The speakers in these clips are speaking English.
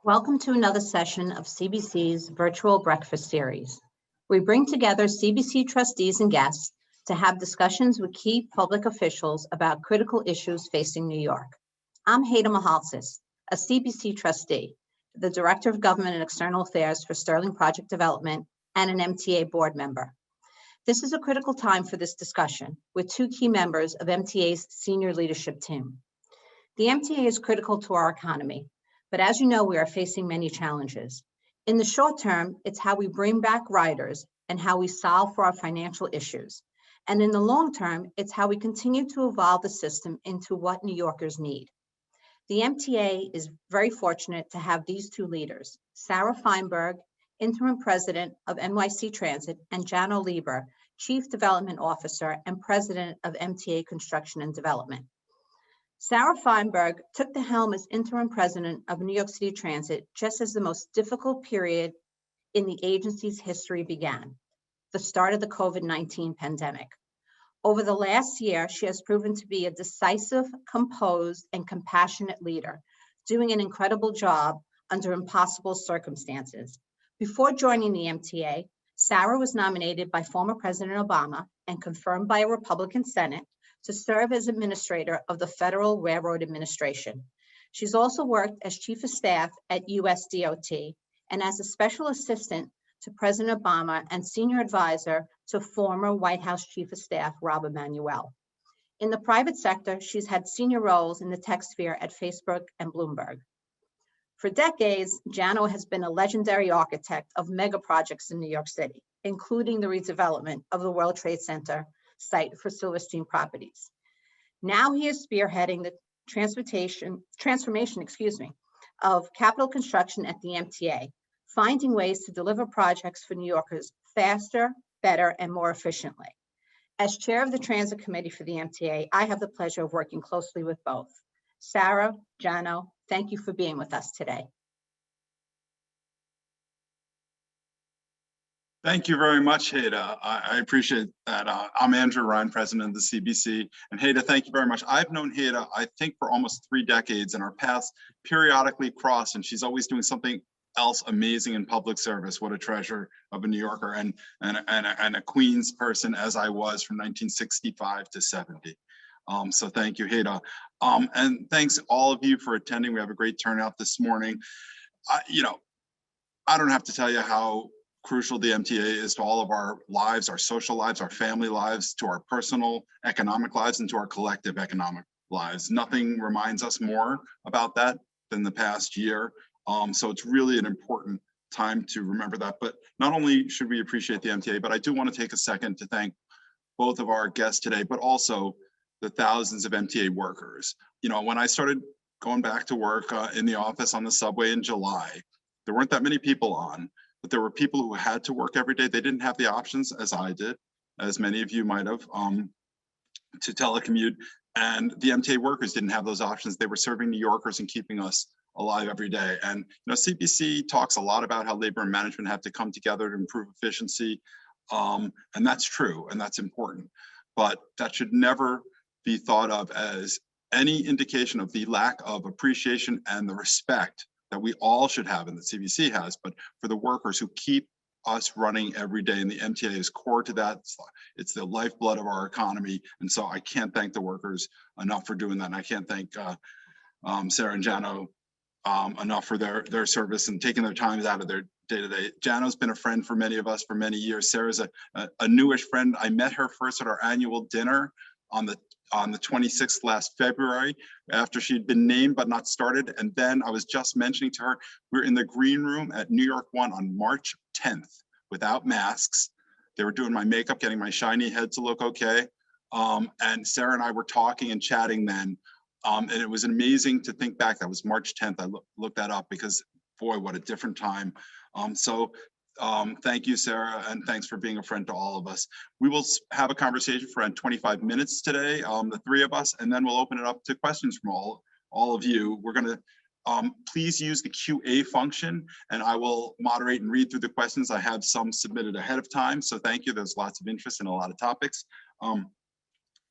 Welcome to another session of CBC's virtual breakfast series. We bring together CBC trustees and guests to have discussions with key public officials about critical issues facing New York. I'm Haida Mahalsis, a CBC trustee, the Director of Government and External Affairs for Sterling Project Development, and an MTA board member. This is a critical time for this discussion with two key members of MTA's senior leadership team. The MTA is critical to our economy, but as you know, we are facing many challenges. In the short term, it's how we bring back riders and how we solve for our financial issues. And in the long term, it's how we continue to evolve the system into what New Yorkers need. The MTA is very fortunate to have these two leaders, Sarah Feinberg, Interim President of NYC Transit, and Janno Lieber, Chief Development Officer and President of MTA Construction and Development. Sarah Feinberg took the helm as interim president of New York City Transit just as the most difficult period in the agency's history began, the start of the COVID-19 pandemic. Over the last year, she has proven to be a decisive, composed, and compassionate leader, doing an incredible job under impossible circumstances. Before joining the MTA, Sarah was nominated by former President Obama and confirmed by a Republican Senate to serve as administrator of the Federal Railroad Administration. She's also worked as chief of staff at USDOT and as a special assistant to President Obama and senior advisor to former White House chief of staff, Rob Emanuel. In the private sector, she's had senior roles in the tech sphere at Facebook and Bloomberg. For decades, Janno has been a legendary architect of mega projects in New York City, including the redevelopment of the World Trade Center site for Silverstein Properties. Now he is spearheading the transformation of capital construction at the MTA, finding ways to deliver projects for New Yorkers faster, better, and more efficiently. As chair of the Transit Committee for the MTA, I have the pleasure of working closely with both. Sarah, Janno, thank you for being with us today. Thank you very much, Haida. I appreciate that. I'm Andrew Ryan, president of the CBC. And Haida, thank you very much. I've known Haida, I think, for almost 3 decades, and our paths periodically cross, and she's always doing something else amazing in public service. What a treasure of a New Yorker and a Queens person, as I was from 1965 to 70. So thank you, Haida. And thanks all of you for attending. We have a great turnout this morning. I don't have to tell you how crucial the MTA is to all of our lives, our social lives, our family lives, to our personal economic lives, and to our collective economic lives. Nothing reminds us more about that than the past year. So it's really an important time to remember that. But not only should we appreciate the MTA, but I do want to take a second to thank both of our guests today, but also the thousands of MTA workers. When I started going back to work in the office on the subway in July, there weren't that many people on, but there were people who had to work every day. They didn't have the options, as I did, as many of you might have, to telecommute. And the MTA workers didn't have those options. They were serving New Yorkers and keeping us alive every day. And CBC talks a lot about how labor and management have to come together to improve efficiency. And that's true, and that's important. But that should never be thought of as any indication of the lack of appreciation and the respect that we all should have and that CBC has, but for the workers who keep us running every day, and the MTA is core to that. It's the lifeblood of our economy. And so I can't thank the workers enough for doing that. And I can't thank Sarah and Janno enough for their service and taking their time out of their day-to-day. Janno's been a friend for many of us for many years. Sarah's a newish friend. I met her first at our annual dinner on the 26th last February, after she'd been named but not started. And then I was just mentioning to her, we were in the green room at New York 1 on March 10th without masks. They were doing my makeup, getting my shiny head to look okay. And Sarah and I were talking and chatting then. And it was amazing to think back. That was March 10th. I looked that up because, boy, what a different time. Thank you, Sarah, and thanks for being a friend to all of us. We will have a conversation for around 25 minutes today, the 3 of us, and then we'll open it up to questions from all of you. We're going to please use the QA function, and I will moderate and read through the questions. I have some submitted ahead of time, so thank you. There's lots of interest in a lot of topics.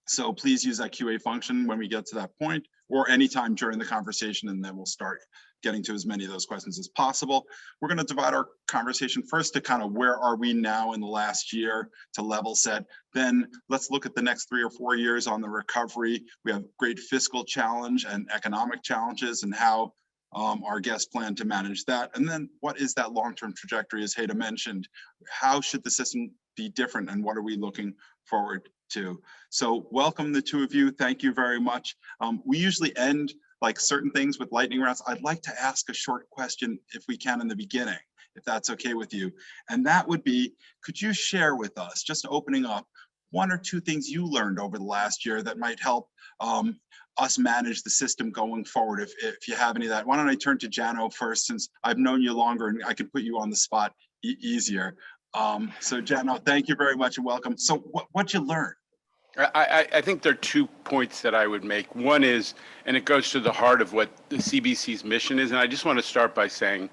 So please use that QA function when we get to that point. or anytime during the conversation, and then we'll start getting to as many of those questions as possible. We're going to divide our conversation first to kind of where are we now in the last year to level set. Then let's look at the next 3 or 4 years on the recovery. We have great fiscal challenge and economic challenges and how our guests plan to manage that. And then what is that long-term trajectory, as Hayda mentioned? How should the system be different and what are we looking forward to? So welcome the two of you. Thank you very much. We usually end like certain things with lightning rounds. I'd like to ask a short question if we can in the beginning, if that's okay with you. And that would be, could you share with us, just opening up, 1 or 2 things you learned over the last year that might help us manage the system going forward, if you have any of that. Why don't I turn to Janno first, since I've known you longer and I can put you on the spot easier. So Janno, thank you very much and welcome. So what'd you learn? I think there are 2 points that I would make. One is, and it goes to the heart of what the CBC's mission is, and I just want to start by saying,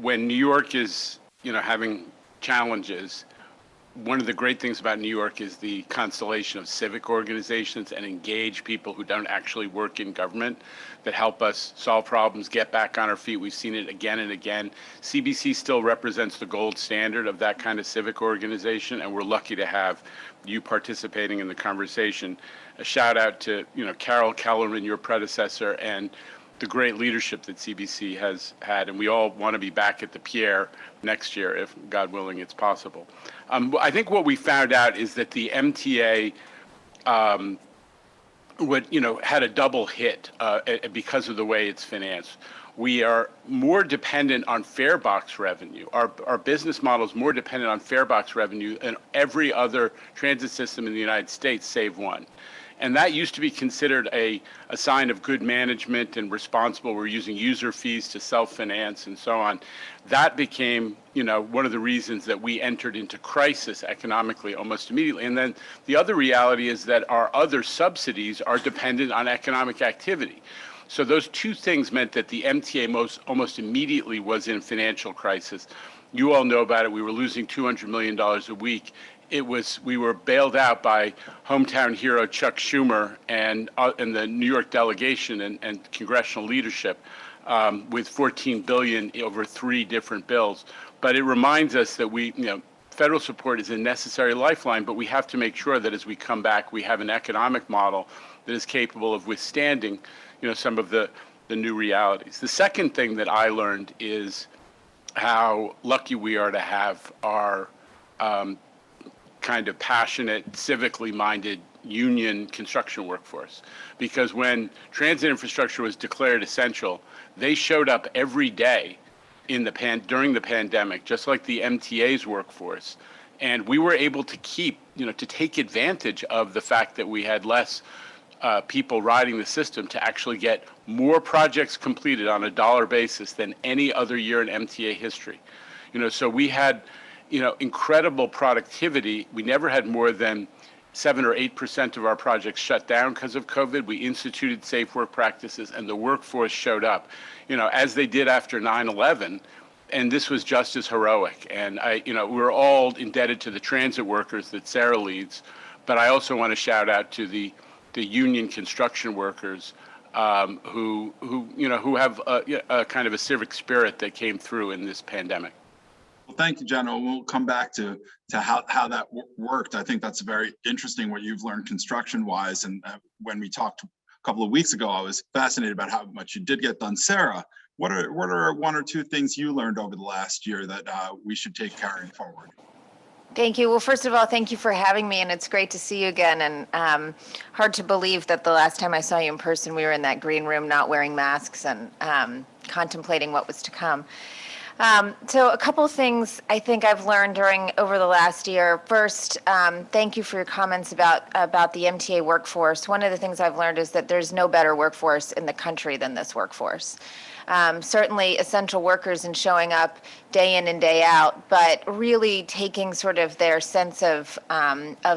when New York is, having challenges, one of the great things about New York is the constellation of civic organizations and engaged people who don't actually work in government that help us solve problems, get back on our feet. We've seen it again and again. CBC still represents the gold standard of that kind of civic organization, and we're lucky to have you participating in the conversation. A shout out to, Carol Kellerman, your predecessor, and the great leadership that CBC has had, and we all want to be back at the Pierre next year, if God willing, it's possible. I think what we found out is that the MTA had a double hit because of the way it's financed. We are more dependent on fare box revenue. Our business model is more dependent on fare box revenue than every other transit system in the United States, save one. And that used to be considered a sign of good management and responsible. We're using user fees to self-finance and so on. That became, one of the reasons that we entered into crisis economically almost immediately. And then the other reality is that our other subsidies are dependent on economic activity. So those 2 things meant that the MTA almost immediately was in financial crisis. You all know about it. We were losing $200 million a week. We were bailed out by hometown hero Chuck Schumer and the New York delegation and congressional leadership with $14 billion over 3 different bills. But it reminds us that federal support is a necessary lifeline, but we have to make sure that as we come back, we have an economic model that is capable of withstanding, some of the new realities. The second thing that I learned is how lucky we are to have our kind of passionate, civically minded union construction workforce. Because when transit infrastructure was declared essential, they showed up every day during the pandemic, just like the MTA's workforce. And we were able to to take advantage of the fact that we had less people riding the system to actually get more projects completed on a dollar basis than any other year in MTA history. So we had incredible productivity. We never had more than 7 or 8% of our projects shut down because of COVID. We instituted safe work practices and the workforce showed up, as they did after 9/11. And this was just as heroic. And we're all indebted to the transit workers that Sarah leads, but I also want to shout out to the union construction workers who have a kind of a civic spirit that came through in this pandemic. Well, thank you, Janno. We'll come back to how that worked. I think that's very interesting what you've learned construction-wise. And when we talked a couple of weeks ago, I was fascinated about how much you did get done. Sarah, what are 1 or 2 things you learned over the last year that we should take carrying forward? Thank you. Well, first of all, thank you for having me, and it's great to see you again. And hard to believe that the last time I saw you in person, we were in that green room not wearing masks and contemplating what was to come. So a couple of things I think I've learned over the last year. First, thank you for your comments about the MTA workforce. One of the things I've learned is that there's no better workforce in the country than this workforce. Certainly essential workers and showing up day in and day out, but really taking sort of their sense of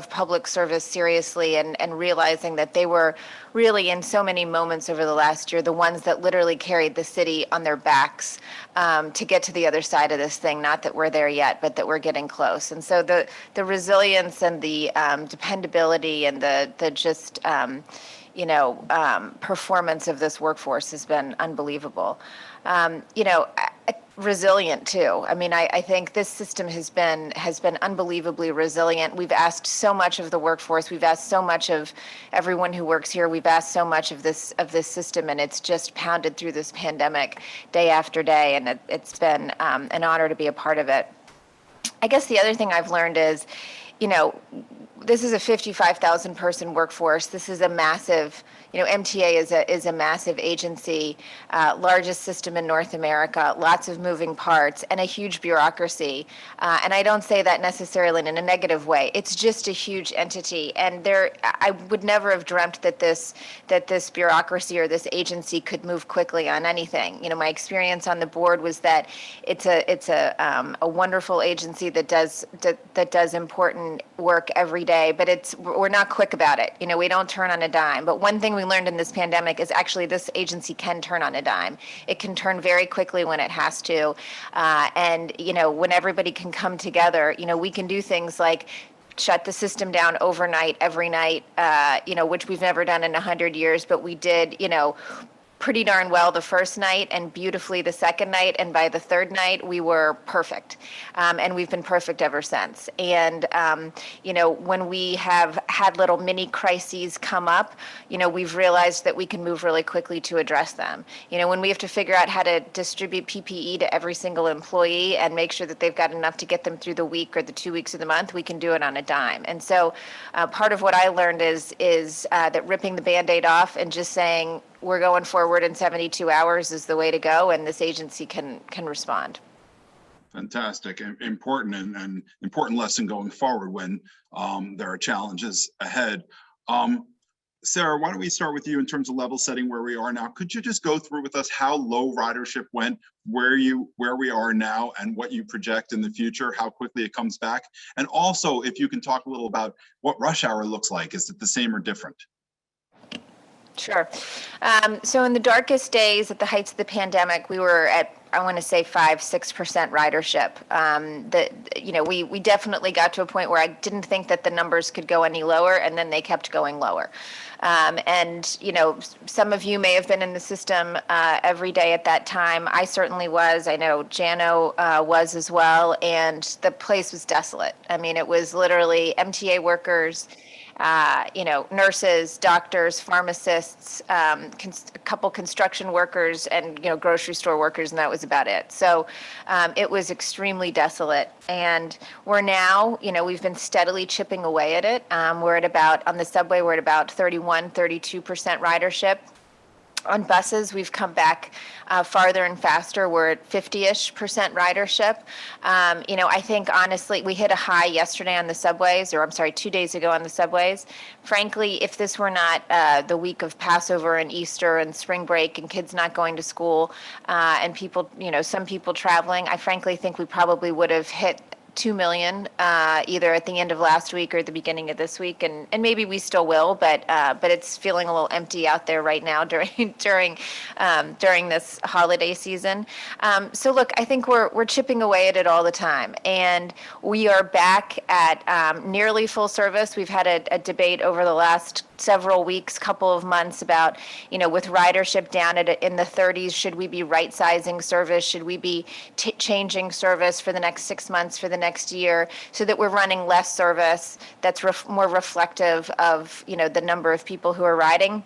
public service seriously and realizing that they were really in so many moments over the last year, the ones that literally carried the city on their backs to get to the other side of this thing. Not that we're there yet, but that we're getting close. And so the resilience and the dependability and the just performance of this workforce has been unbelievable. Resilient too. I mean, I think this system has been unbelievably resilient. We've asked so much of the workforce. We've asked so much of everyone who works here. We've asked so much of this system, and it's just pounded through this pandemic day after day. And it's been an honor to be a part of it. I guess the other thing I've learned is, this is a 55,000 person workforce. This is a massive, MTA is a massive agency, largest system in North America, lots of moving parts, and a huge bureaucracy. And I don't say that necessarily in a negative way. It's just a huge entity, and I would never have dreamt that this bureaucracy or this agency could move quickly on anything. My experience on the board was that it's a wonderful agency that does important work every day, but we're not quick about it. We don't turn on a dime. But one thing we learned in this pandemic is actually this agency can turn on a dime. It can turn very quickly when it has to. And when everybody can come together, we can do things like shut the system down overnight, every night, which we've never done in 100 years, but we did, pretty darn well the first night and beautifully the second night. And by the third night, we were perfect. And we've been perfect ever since. And, when we have had little mini crises come up, we've realized that we can move really quickly to address them. When we have to figure out how to distribute PPE to every single employee and make sure that they've got enough to get them through the week or the 2 weeks of the month, we can do it on a dime. And so part of what I learned is that ripping the Band-Aid off and just saying, we're going forward in 72 hours is the way to go, and this agency can respond. Fantastic, important and important lesson going forward when there are challenges ahead. Sarah, why don't we start with you in terms of level setting where we are now? Could you just go through with us how low ridership went, where we are now, and what you project in the future, how quickly it comes back? And also, if you can talk a little about what rush hour looks like. Is it the same or different? Sure. So in the darkest days at the heights of the pandemic, we were at, I want to say 5-6% ridership. We definitely got to a point where I didn't think that the numbers could go any lower, and then they kept going lower. Some of you may have been in the system every day at that time. I certainly was. I know Janno was as well, and the place was desolate. I mean, it was literally MTA workers, nurses, doctors, pharmacists, a couple construction workers, and, grocery store workers, and that was about it. So it was extremely desolate. And we're now, we've been steadily chipping away at it. We're at about, on the subway, we're at about 31-32% ridership. On buses, we've come back farther and faster. We're at 50-ish% ridership. I think, honestly, we hit a high yesterday on the subways, 2 days ago on the subways. Frankly, if this were not the week of Passover and Easter and spring break and kids not going to school and people, some people traveling, I frankly think we probably would have hit 2 million either at the end of last week or at the beginning of this week, and maybe we still will, but it's feeling a little empty out there right now during this holiday season. So look, I think we're chipping away at it all the time, and we are back at nearly full service. We've had a debate over the last several weeks, couple of months about, with ridership down in the 30s, should we be right-sizing service? Should we be changing service for the next 6 months, for the next year, so that we're running less service that's more reflective of, the number of people who are riding?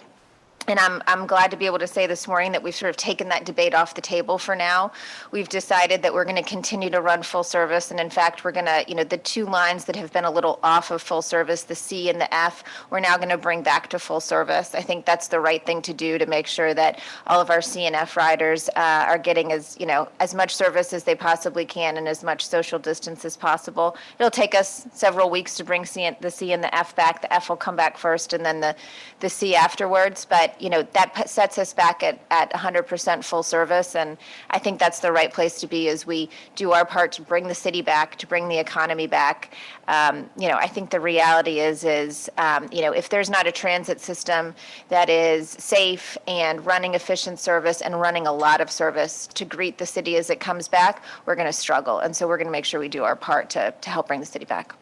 And I'm glad to be able to say this morning that we've sort of taken that debate off the table for now. We've decided that we're going to continue to run full service. And in fact, we're going to, the two lines that have been a little off of full service, the C and the F, we're now going to bring back to full service. I think that's the right thing to do to make sure that all of our C and F riders are getting as much service as they possibly can and as much social distance as possible. It'll take us several weeks to bring the C and the F back. The F will come back first and then the C afterwards. But that sets us back at 100% full service. And I think that's the right place to be as we do our part to bring the city back, to bring the economy back. I think the reality is if there's not a transit system that is safe and running efficient service and running a lot of service to greet the city as it comes back, we're going to struggle. And so we're going to make sure we do our part to help bring the city back.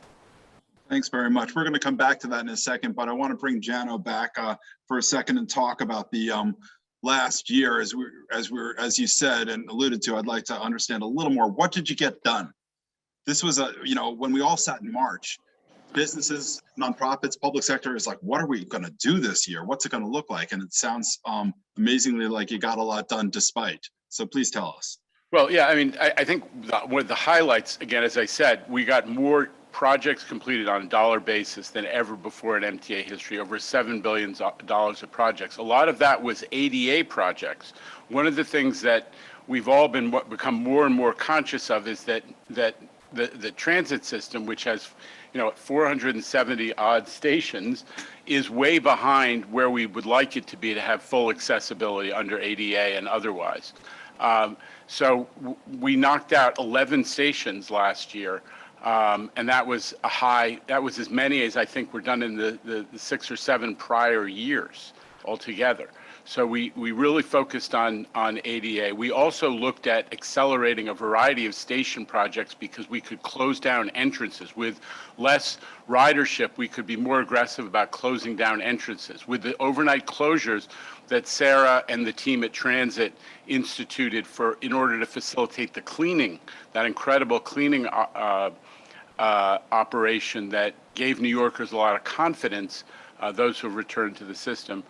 Thanks very much. We're going to come back to that in a second, but I want to bring Janno back for a second and talk about the last year. As you said and alluded to, I'd like to understand a little more. What did you get done? This was when we all sat in March, businesses, nonprofits, public sector is like, what are we going to do this year? What's it going to look like? And it sounds amazingly like you got a lot done despite. So please tell us. Well, yeah, I mean, I think one of the highlights, again, as I said, we got more projects completed on a dollar basis than ever before in MTA history, over $7 billion of projects. A lot of that was ADA projects. One of the things that we've all become more and more conscious of is that the transit system, which has 470 odd stations, is way behind where we would like it to be to have full accessibility under ADA and otherwise. So we knocked out 11 stations last year. And that was a high, that was as many as I think were done in the 6 or 7 prior years altogether. So we really focused on ADA. We also looked at accelerating a variety of station projects because we could close down entrances. With less ridership, we could be more aggressive about closing down entrances. With the overnight closures that Sarah and the team at Transit instituted in order to facilitate the cleaning, that incredible cleaning operation that gave New Yorkers a lot of confidence, those who returned to the system,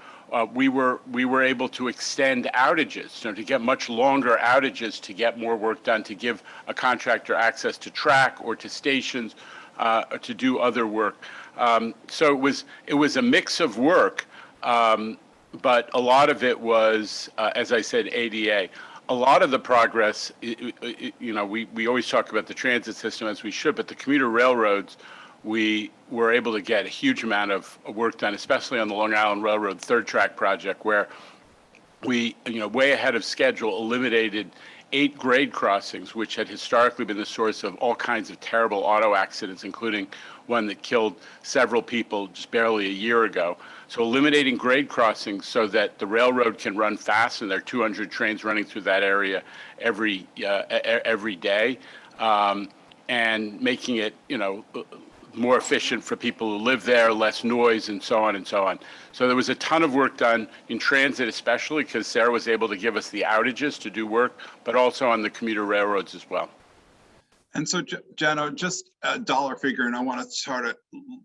we were able to extend outages, to get much longer outages to get more work done, to give a contractor access to track or to stations, to do other work. So it was a mix of work, but a lot of it was, as I said, ADA. A lot of the progress, we always talk about the transit system as we should, but the commuter railroads, we were able to get a huge amount of work done, especially on the Long Island Railroad third track project, where we, way ahead of schedule, eliminated 8 grade crossings, which had historically been the source of all kinds of terrible auto accidents, including one that killed several people just barely a year ago. So eliminating grade crossings so that the railroad can run fast, and there are 200 trains running through that area every day, and making it, more efficient for people who live there, less noise, and so on and so on. So there was a ton of work done in transit, especially because Sarah was able to give us the outages to do work, but also on the commuter railroads as well. And so, Janno, just a dollar figure, and I want to try to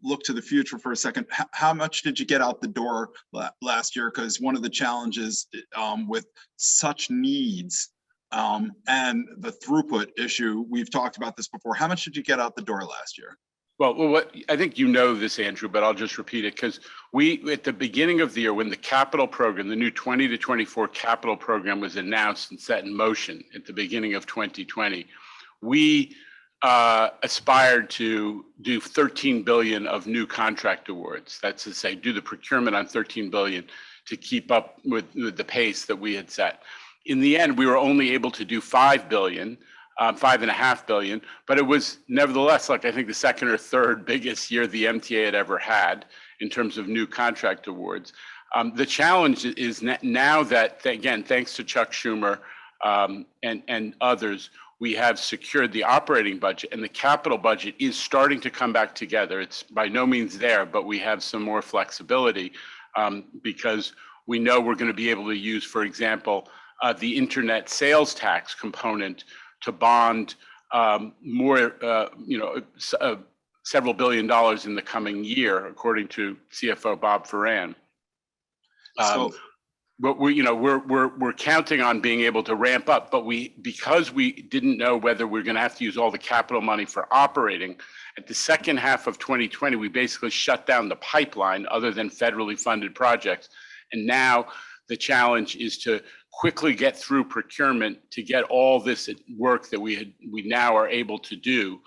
look to the future for a second. How much did you get out the door last year? Because one of the challenges with such needs and the throughput issue, we've talked about this before. How much did you get out the door last year? Well, I think you know this, Andrew, but I'll just repeat it, because at the beginning of the year, when the capital program, the new 20 to 24 capital program was announced and set in motion at the beginning of 2020, we aspired to do 13 billion of new contract awards. That's to say, do the procurement on 13 billion to keep up with the pace that we had set. In the end, we were only able to do 5 billion. 5.5 billion, but it was nevertheless, I think, the second or third biggest year the MTA had ever had in terms of new contract awards. The challenge is now that, again, thanks to Chuck Schumer and others, we have secured the operating budget, and the capital budget is starting to come back together. It's by no means there, but we have some more flexibility because we know we're going to be able to use, for example, the internet sales tax component to bond several $billion in the coming year, according to CFO Bob Ferran. But we're counting on being able to ramp up, but because we didn't know whether we're going to have to use all the capital money for operating, at the second half of 2020, we basically shut down the pipeline other than federally funded projects. And now the challenge is to quickly get through procurement to get all this work that we now are able to do,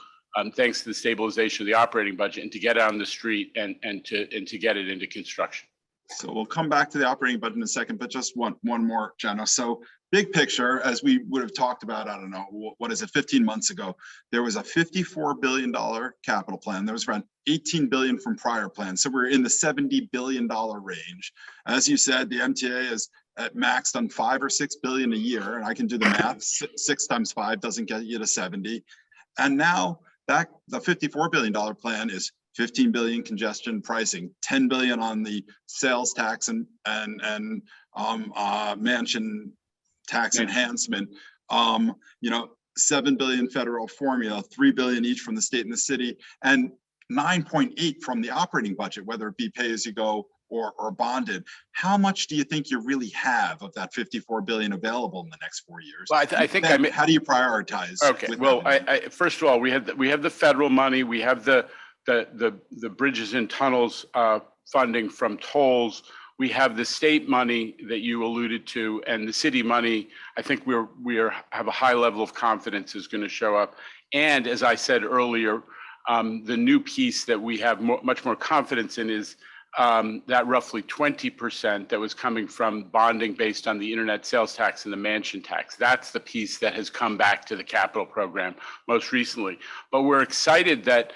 thanks to the stabilization of the operating budget, and to get it on the street and to get it into construction. So we'll come back to the operating budget in a second, but just one more, Janno. So big picture, as we would have talked about, I don't know, what is it, 15 months ago, there was a $54 billion capital plan. There was around 18 billion from prior plans. So we're in the $70 billion range. As you said, the MTA is at maxed on 5 or 6 billion a year. And I can do the math, 6 times 5 doesn't get you to 70. And now the $54 billion plan is 15 billion congestion pricing, 10 billion on the sales tax and mansion tax enhancement, 7 billion federal formula, 3 billion each from the state and the city, and 9.8 from the operating budget, whether it be pay as you go or bonded. How much do you think you really have of that 54 billion available in the next 4 years? Well, I think how do you prioritize? Okay. Well, first of all, we have the federal money. We have the bridges and tunnels funding from tolls. We have the state money that you alluded to, and the city money. I think we have a high level of confidence is going to show up. And as I said earlier, the new piece that we have much more confidence in is that roughly 20% that was coming from bonding based on the internet sales tax and the mansion tax. That's the piece that has come back to the capital program most recently. But we're excited that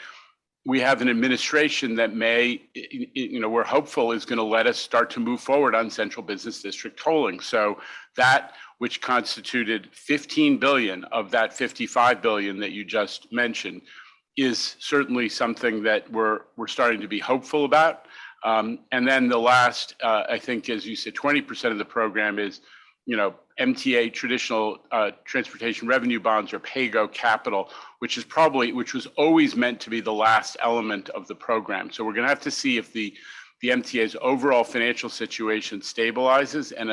we have an administration that we're hopeful is going to let us start to move forward on central business district tolling. So that, which constituted 15 billion of that 55 billion that you just mentioned, is certainly something that we're starting to be hopeful about. And then the last, I think, as you said, 20% of the program is, MTA, traditional transportation revenue bonds, or pay-go capital, which was always meant to be the last element of the program. So we're going to have to see if the MTA's overall financial situation stabilizes, and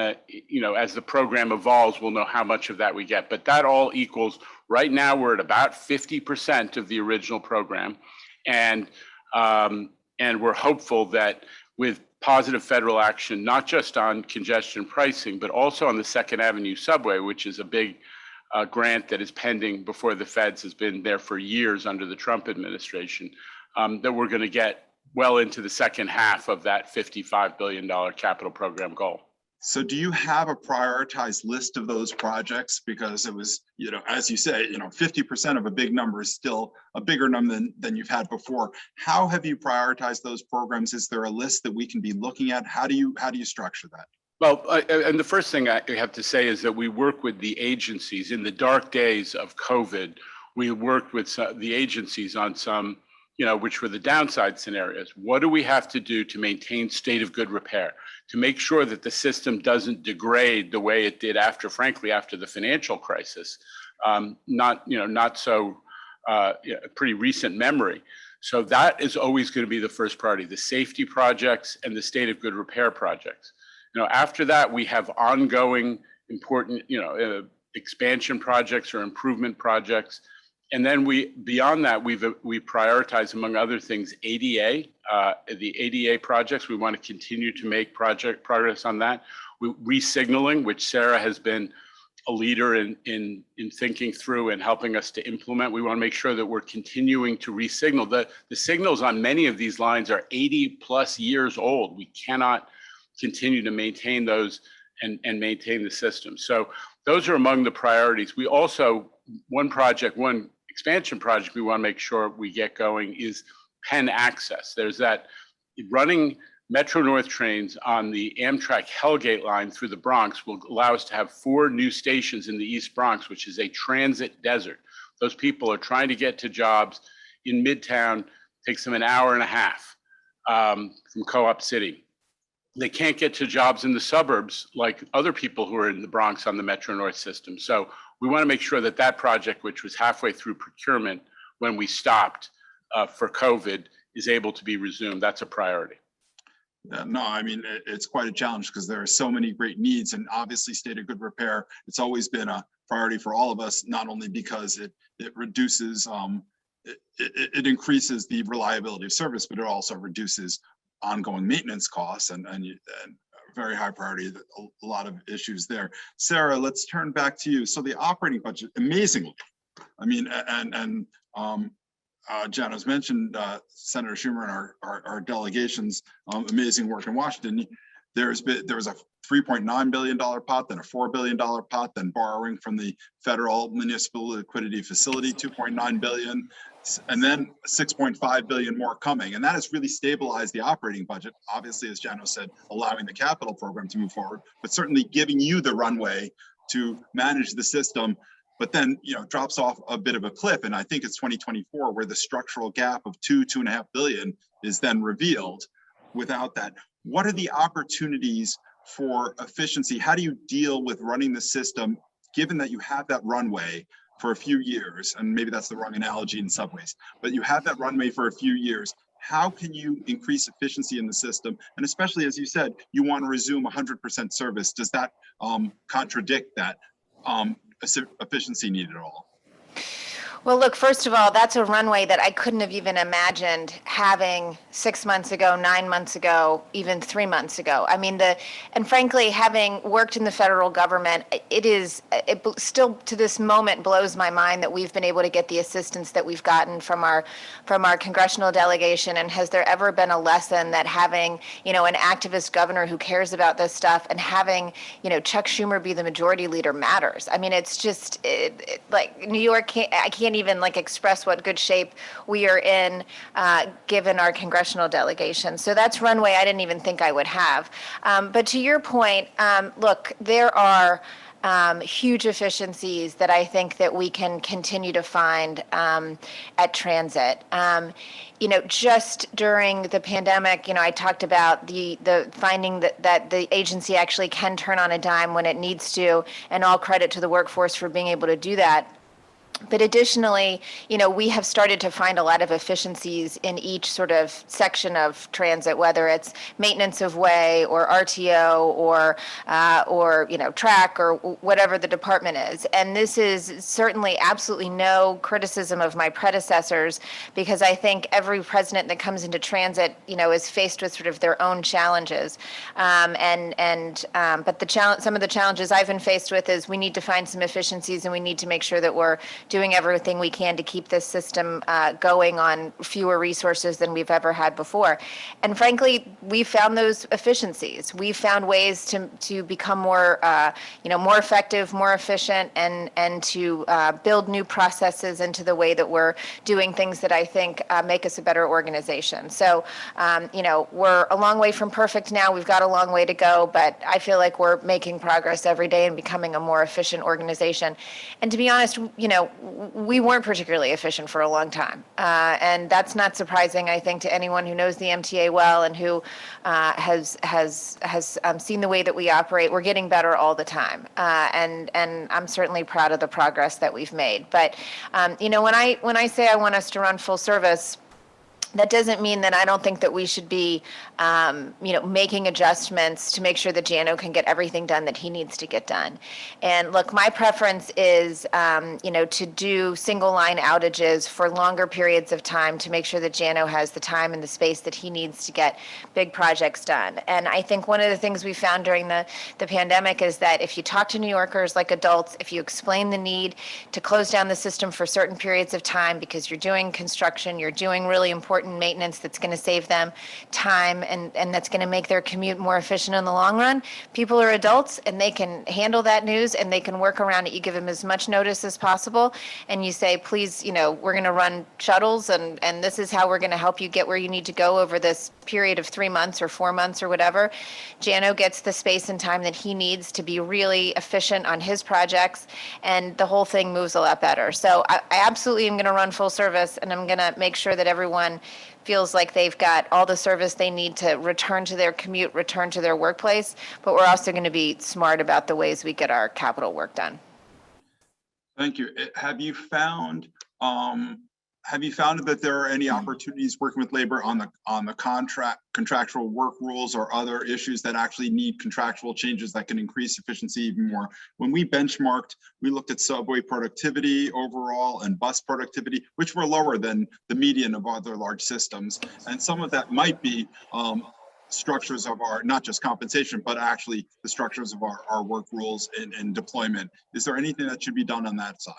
as the program evolves, we'll know how much of that we get. But that all equals, right now we're at about 50% of the original program, and we're hopeful that with positive federal action, not just on congestion pricing, but also on the Second Avenue subway, which is a big grant that is pending before the feds, has been there for years under the Trump administration, that we're going to get well into the second half of that $55 billion capital program goal. So do you have a prioritized list of those projects? Because it was, as you say, 50% of a big number is still a bigger number than you've had before. How have you prioritized those programs? Is there a list that we can be looking at? How do you structure that? Well, and the first thing I have to say is that we work with the agencies. In the dark days of COVID, we worked with the agencies on some, which were the downside scenarios. What do we have to do to maintain state of good repair, to make sure that the system doesn't degrade the way it did after the financial crisis, not so pretty recent memory. So that is always going to be the first priority, the safety projects and the state of good repair projects. After that, we have ongoing important, expansion projects or improvement projects. And then beyond that, we prioritize, among other things, ADA, the ADA projects. We want to continue to make progress on that. Resignaling, which Sarah has been a leader in thinking through and helping us to implement. We want to make sure that we're continuing to resignal. The signals on many of these lines are 80 plus years old. We cannot continue to maintain those and maintain the system. So those are among the priorities. We also, one expansion project we want to make sure we get going is Penn Access. There's that running Metro North trains on the Amtrak Hellgate line through the Bronx will allow us to have 4 new stations in the East Bronx, which is a transit desert. Those people are trying to get to jobs in Midtown. It takes them an hour and a half from Co-op City. They can't get to jobs in the suburbs like other people who are in the Bronx on the Metro North system. So we want to make sure that project, which was halfway through procurement when we stopped for COVID, is able to be resumed. That's a priority. No, I mean, it's quite a challenge because there are so many great needs, and obviously state of good repair, it's always been a priority for all of us, not only because it reduces, it increases the reliability of service, but it also reduces ongoing maintenance costs and a very high priority, a lot of issues there. Sarah, let's turn back to you. So the operating budget, amazingly, I mean, and Janno's mentioned Senator Schumer and our delegation's amazing work in Washington. There was a $3.9 billion pot, then a $4 billion pot, then borrowing from the federal municipal liquidity facility, $2.9 billion, and then $6.5 billion more coming. And that has really stabilized the operating budget, obviously, as Janno said, allowing the capital program to move forward, but certainly giving you the runway to manage the system but then, drops off a bit of a cliff. And I think it's 2024 where the structural gap of 2.5 billion is then revealed. Without that, what are the opportunities for efficiency? How do you deal with running the system, given that you have that runway for a few years? And maybe that's the wrong analogy in some ways, but you have that runway for a few years. How can you increase efficiency in the system? And especially, as you said, you want to resume 100% service. Does that contradict that efficiency need at all? Well, look, first of all, that's a runway that I couldn't have even imagined having 6 months ago, 9 months ago, even 3 months ago. I mean, and frankly, having worked in the federal government, it still to this moment blows my mind that we've been able to get the assistance that we've gotten from our congressional delegation. And has there ever been a lesson that having, an activist governor who cares about this stuff and having, Chuck Schumer be the majority leader matters? I mean, it's just like New York I can't even express what good shape we are in given our congressional delegation. So that's runway I didn't even think I would have. But to your point, look, there are huge efficiencies that I think that we can continue to find at transit. Just during the pandemic, I talked about the finding that the agency actually can turn on a dime when it needs to, and all credit to the workforce for being able to do that. But additionally, we have started to find a lot of efficiencies in each sort of section of transit, whether it's maintenance of way or RTO or track or whatever the department is. And this is certainly absolutely no criticism of my predecessors, because I think every president that comes into transit, is faced with sort of their own challenges. But some of the challenges I've been faced with is we need to find some efficiencies, and we need to make sure that we're doing everything we can to keep this system going on fewer resources than we've ever had before. And frankly, we found those efficiencies. We found ways to become more, more effective, more efficient, and to build new processes into the way that we're doing things that I think make us a better organization. So, we're a long way from perfect now. We've got a long way to go, but I feel like we're making progress every day and becoming a more efficient organization. And to be honest, we weren't particularly efficient for a long time. And that's not surprising, I think, to anyone who knows the MTA well and who has seen the way that we operate. We're getting better all the time. And I'm certainly proud of the progress that we've made. But, when I say I want us to run full service, that doesn't mean that I don't think that we should be, making adjustments to make sure that Janno can get everything done that he needs to get done. And look, my preference is, to do single line outages for longer periods of time to make sure that Janno has the time and the space that he needs to get big projects done. And I think one of the things we found during the pandemic is that if you talk to New Yorkers like adults, if you explain the need to close down the system for certain periods of time because you're doing construction, you're doing really important maintenance that's going to save them time and that's going to make their commute more efficient in the long run, people are adults and they can handle that news and they can work around it. You give them as much notice as possible and you say, please, we're going to run shuttles and this is how we're going to help you get where you need to go over this period of 3 months or 4 months or whatever. Janno gets the space and time that he needs to be really efficient on his projects, and the whole thing moves a lot better. So I absolutely am going to run full service, and I'm going to make sure that everyone feels like they've got all the service they need to return to their commute, return to their workplace, but we're also going to be smart about the ways we get our capital work done. Thank you. Have you found that there are any opportunities working with labor on the contractual work rules or other issues that actually need contractual changes that can increase efficiency even more? When we benchmarked, we looked at subway productivity overall and bus productivity, which were lower than the median of other large systems. And some of that might be structures of our, not just compensation, but actually the structures of our work rules and deployment. Is there anything that should be done on that side?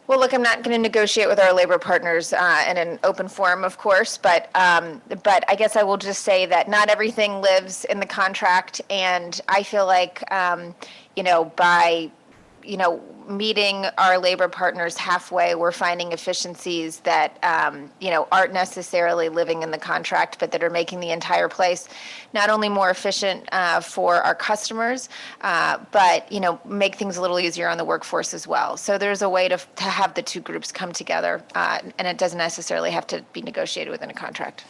Well, look, I'm not going to negotiate with our labor partners in an open forum, of course, but I guess I will just say that not everything lives in the contract, and I feel like, by meeting our labor partners halfway. We're finding efficiencies that, aren't necessarily living in the contract, but that are making the entire place not only more efficient for our customers, but, make things a little easier on the workforce as well. So there's a way to have the two groups come together, and it doesn't necessarily have to be negotiated within a contract.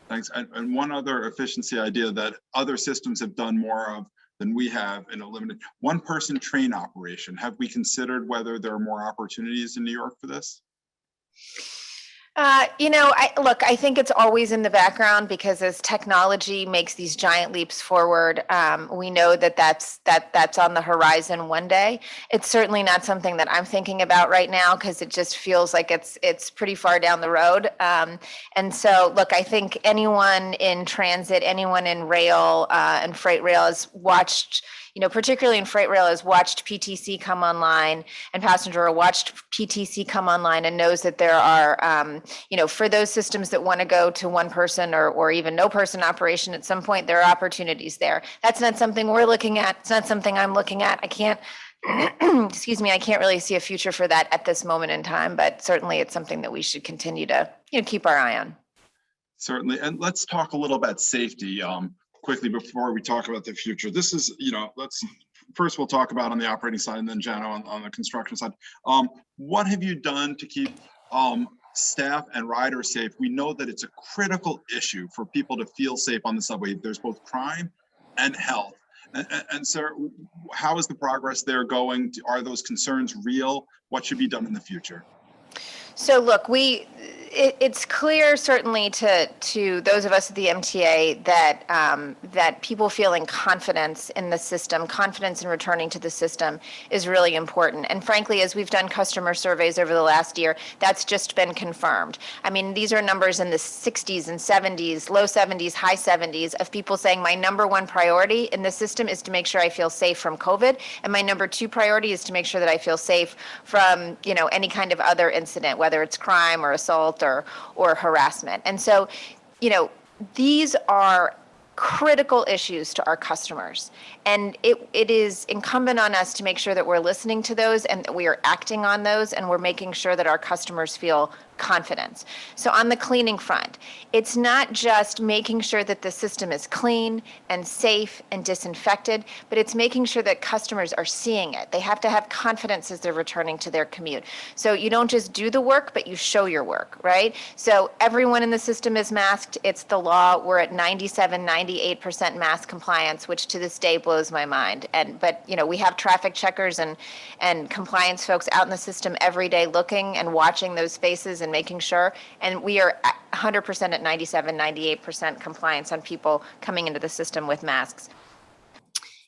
Thanks. And one other efficiency idea that other systems have done more of than we have in a limited one-person train operation. Have we considered whether there are more opportunities in New York for this? I think it's always in the background because as technology makes these giant leaps forward, we know that's on the horizon one day. It's certainly not something that I'm thinking about right now because it just feels like it's pretty far down the road. And so, look, I think anyone in transit, anyone in rail and freight rail has watched, particularly in freight rail, has watched PTC come online and passenger rail watched PTC come online and knows that there are, for those systems that want to go to one person or even no person operation at some point, there are opportunities there. That's not something we're looking at. It's not something I'm looking at. I can't, excuse me, I can't really see a future for that at this moment in time, but certainly it's something that we should continue to, keep our eye on. Certainly. And let's talk a little about safety quickly before we talk about the future. This is, first we'll talk about on the operating side and then Janno on the construction side. What have you done to keep staff and riders safe? We know that it's a critical issue for people to feel safe on the subway. There's both crime and health. And sir, how is the progress there going? Are those concerns real? What should be done in the future? So look, it's clear certainly to those of us at the MTA that people feeling confidence in the system, confidence in returning to the system is really important. And frankly, as we've done customer surveys over the last year, that's just been confirmed. I mean, these are numbers in the 60s and 70s, low 70s, high 70s of people saying my number one priority in the system is to make sure I feel safe from COVID. And my number two priority is to make sure that I feel safe from, any kind of other incident, whether it's crime or assault or harassment. And so, these are critical issues to our customers. And it is incumbent on us to make sure that we're listening to those and that we are acting on those and we're making sure that our customers feel confidence. So on the cleaning front, it's not just making sure that the system is clean and safe and disinfected, but it's making sure that customers are seeing it. They have to have confidence as they're returning to their commute. So you don't just do the work, but you show your work, right? So everyone in the system is masked. It's the law. We're at 97, 98% mask compliance, which to this day blows my mind. But we have traffic checkers and compliance folks out in the system every day looking and watching those faces and making sure, and we are 100% at 97, 98% compliance on people coming into the system with masks.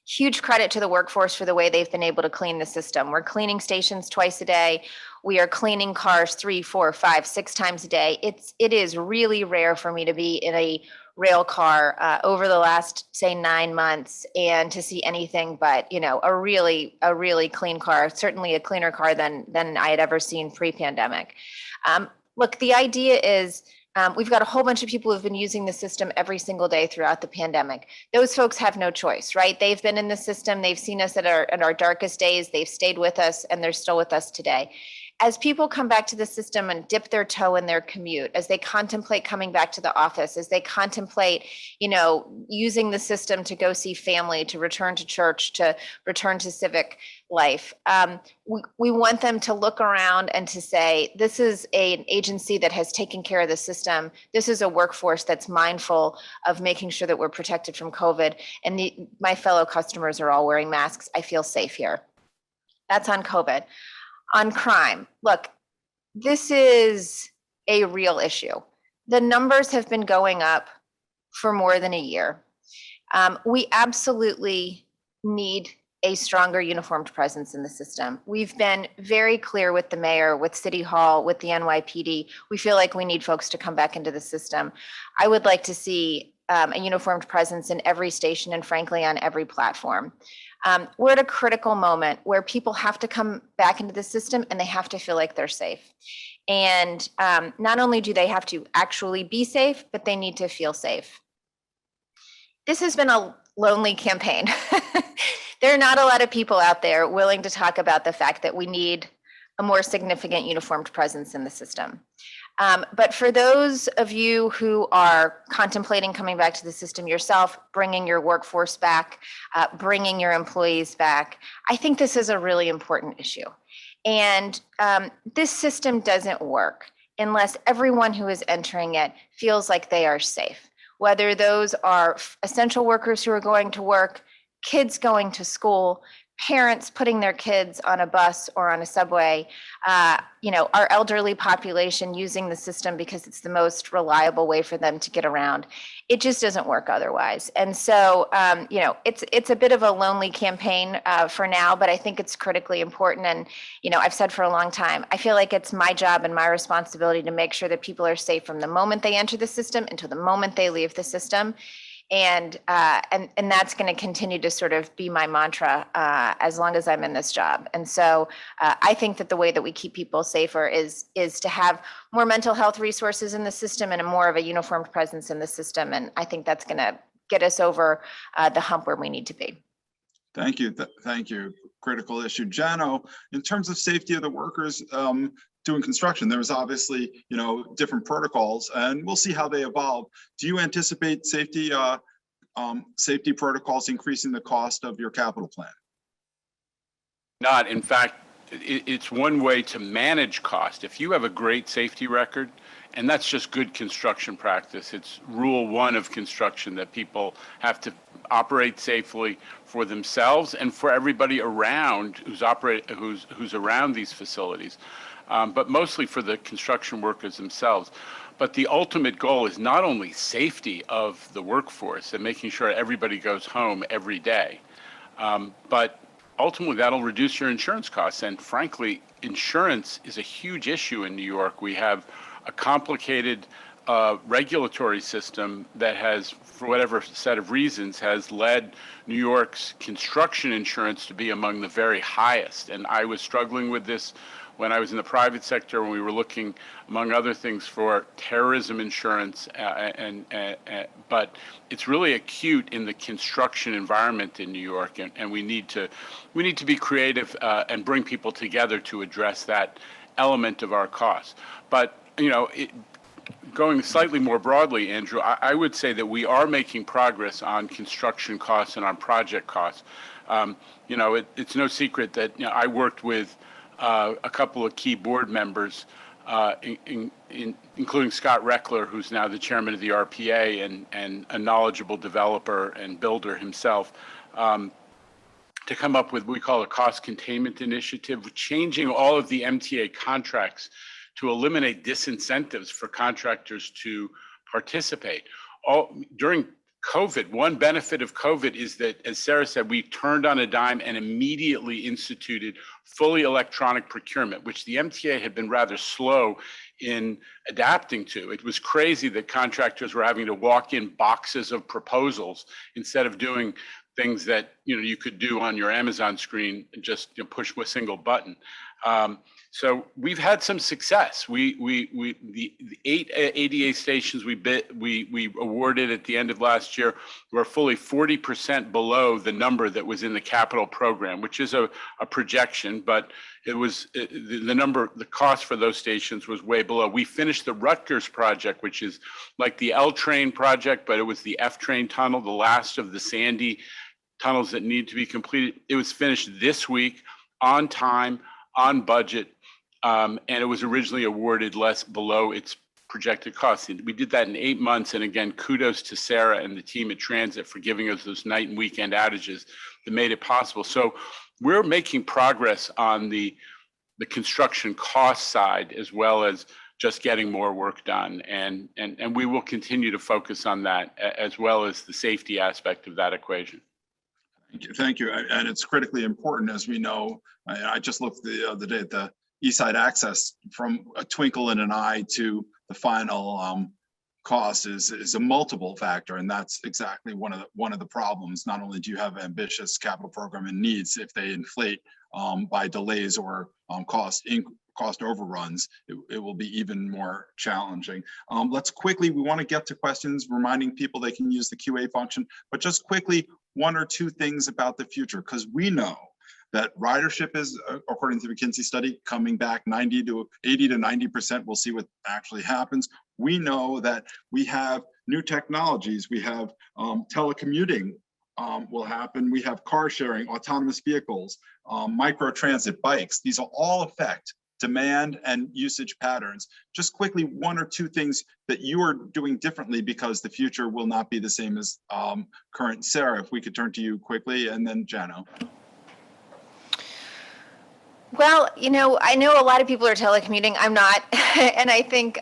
Huge credit to the workforce for the way they've been able to clean the system. We're cleaning stations twice a day. We are cleaning cars 3, 4, 5, 6 times a day. It is really rare for me to be in a rail car over the last, say, 9 months and to see anything but, a really clean car, certainly a cleaner car than I had ever seen pre-pandemic. Look, the idea is we've got a whole bunch of people who've been using the system every single day throughout the pandemic. Those folks have no choice, right? They've been in the system. They've seen us at our darkest days. They've stayed with us and they're still with us today. As people come back to the system and dip their toe in their commute, as they contemplate coming back to the office, as they contemplate, using the system to go see family, to return to church, to return to civic life, we want them to look around and to say, this is an agency that has taken care of the system. This is a workforce that's mindful of making sure that we're protected from COVID. And my fellow customers are all wearing masks. I feel safe here. That's on COVID. On crime, look, this is a real issue. The numbers have been going up for more than a year. We absolutely need a stronger uniformed presence in the system. We've been very clear with the mayor, with City Hall, with the NYPD. We feel like we need folks to come back into the system. I would like to see a uniformed presence in every station and frankly on every platform. We're at a critical moment where people have to come back into the system and they have to feel like they're safe. And not only do they have to actually be safe, but they need to feel safe. This has been a lonely campaign. There are not a lot of people out there willing to talk about the fact that we need a more significant uniformed presence in the system. But for those of you who are contemplating coming back to the system yourself, bringing your workforce back, bringing your employees back, I think this is a really important issue. And this system doesn't work unless everyone who is entering it feels like they are safe, whether those are essential workers who are going to work, kids going to school, parents putting their kids on a bus or on a subway, our elderly population using the system because it's the most reliable way for them to get around. It just doesn't work otherwise. And so, it's a bit of a lonely campaign for now, but I think it's critically important. And, I've said for a long time, I feel like it's my job and my responsibility to make sure that people are safe from the moment they enter the system until the moment they leave the system. And that's going to continue to sort of be my mantra as long as I'm in this job. And so I think that the way that we keep people safer is to have more mental health resources in the system and a more of a uniformed presence in the system. And I think that's going to get us over the hump where we need to be. Thank you. Thank you. Critical issue. Janno, in terms of safety of the workers doing construction, there's obviously, different protocols, and we'll see how they evolve. Do you anticipate safety protocols increasing the cost of your capital plan? Not. In fact, it's one way to manage cost. If you have a great safety record, and that's just good construction practice, it's rule one of construction that people have to operate safely for themselves and for everybody around who's around these facilities, but mostly for the construction workers themselves. But the ultimate goal is not only safety of the workforce and making sure everybody goes home every day, but ultimately that'll reduce your insurance costs. And frankly, insurance is a huge issue in New York. We have a complicated regulatory system that has, for whatever set of reasons, has led New York's construction insurance to be among the very highest. And I was struggling with this when I was in the private sector, when we were looking, among other things, for terrorism insurance, but it's really acute in the construction environment in New York, and we need to be creative and bring people together to address that element of our costs. But going slightly more broadly, Andrew, I would say that we are making progress on construction costs and on project costs. It's no secret that I worked with a couple of key board members, including Scott Reckler, who's now the chairman of the RPA and a knowledgeable developer and builder himself, to come up with what we call a cost containment initiative, changing all of the MTA contracts to eliminate disincentives for contractors to participate. During COVID, one benefit of COVID is that, as Sarah said, we turned on a dime and immediately instituted fully electronic procurement, which the MTA had been rather slow in adapting to. It was crazy that contractors were having to walk in boxes of proposals instead of doing things that you could do on your Amazon screen and just push a single button. So we've had some success. The 8 ADA stations we awarded at the end of last year were fully 40% below the number that was in the capital program, which is a projection, but it was the cost for those stations was way below. We finished the Rutgers project, which is like the L train project, but it was the F train tunnel, the last of the Sandy tunnels that need to be completed. It was finished this week on time, on budget. And it was originally awarded below its projected costs. We did that in 8 months. And again, kudos to Sarah and the team at Transit for giving us those night and weekend outages that made it possible. So we're making progress on the construction cost side, as well as just getting more work done. And we will continue to focus on that, as well as the safety aspect of that equation. Thank you. And it's critically important, as we know. I just looked the other day at the East Side Access, from a twinkle in an eye to the final cost is a multiple factor, and that's exactly one of the problems. Not only do you have ambitious capital program and needs, if they inflate by delays or cost overruns, it will be even more challenging. We want to get to questions, reminding people they can use the QA function, but just quickly, one or two things about the future, because we know that ridership is, according to the McKinsey study, coming back 80 to 90%. We'll see what actually happens. We know that we have new technologies. We have telecommuting will happen. We have car sharing, autonomous vehicles, micro transit, bikes. These will all affect demand and usage patterns. Just quickly, one or two things that you are doing differently because the future will not be the same as current. Sarah, if we could turn to you quickly, and then Janno. Well, I know a lot of people are telecommuting. I'm not. And I think,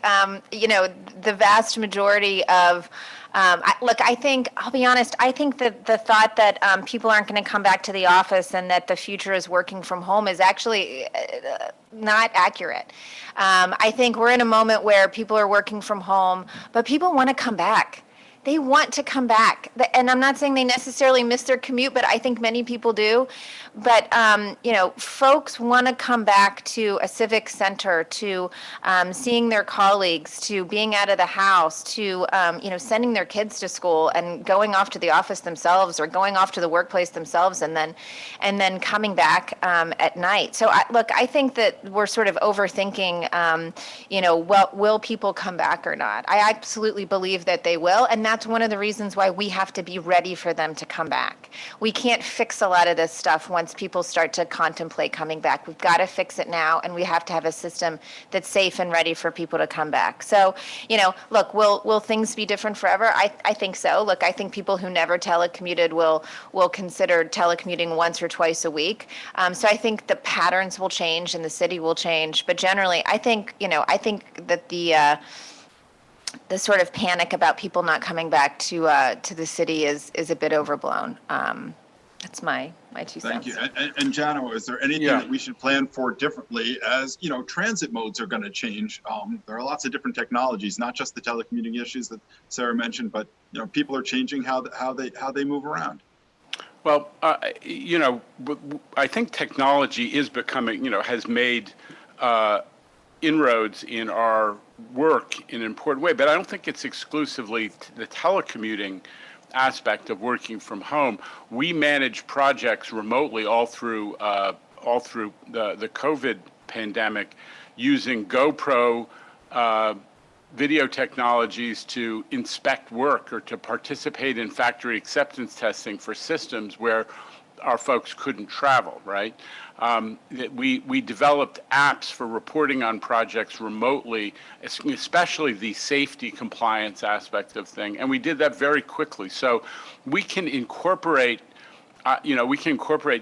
the vast majority of, I think, I'll be honest, I think that the thought that people aren't going to come back to the office and that the future is working from home is actually not accurate. I think we're in a moment where people are working from home, but people want to come back. They want to come back. And I'm not saying they necessarily miss their commute, but I think many people do. But, folks want to come back to a civic center, to seeing their colleagues, to being out of the house, to, sending their kids to school and going off to the office themselves or going off to the workplace themselves and then coming back at night. So, I think that we're sort of overthinking, will people come back or not? I absolutely believe that they will. And that's one of the reasons why we have to be ready for them to come back. We can't fix a lot of this stuff once people start to contemplate coming back. We've got to fix it now, and we have to have a system that's safe and ready for people to come back. So, look, will things be different forever? I think so. Look, I think people who never telecommuted will consider telecommuting once or twice a week. So I think the patterns will change and the city will change. But generally, I think that the sort of panic about people not coming back to the city is a bit overblown. That's my 2 cents. Thank you. And Janno, is there anything that we should plan for differently as, transit modes are going to change? There are lots of different technologies, not just the telecommuting issues that Sarah mentioned, but, people are changing how they move around. Well, I think technology is becoming, has made inroads in our work in an important way, but I don't think it's exclusively the telecommuting aspect of working from home. We manage projects remotely all through the COVID pandemic using GoPro video technologies to inspect work or to participate in factory acceptance testing for systems where our folks couldn't travel, right? We developed apps for reporting on projects remotely, especially the safety compliance aspect of thing, and we did that very quickly. So we can incorporate,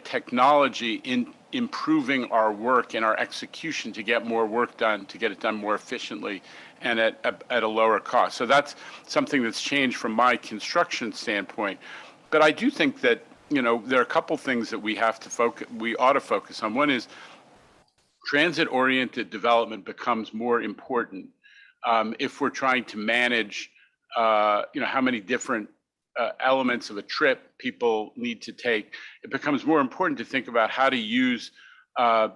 technology in improving our work and our execution to get more work done, to get it done more efficiently and at a lower cost. So that's something that's changed from my construction standpoint. But I do think that there are a couple things that we ought to focus on. One is transit-oriented development becomes more important if we're trying to manage, how many different elements of a trip people need to take. It becomes more important to think about how to use, how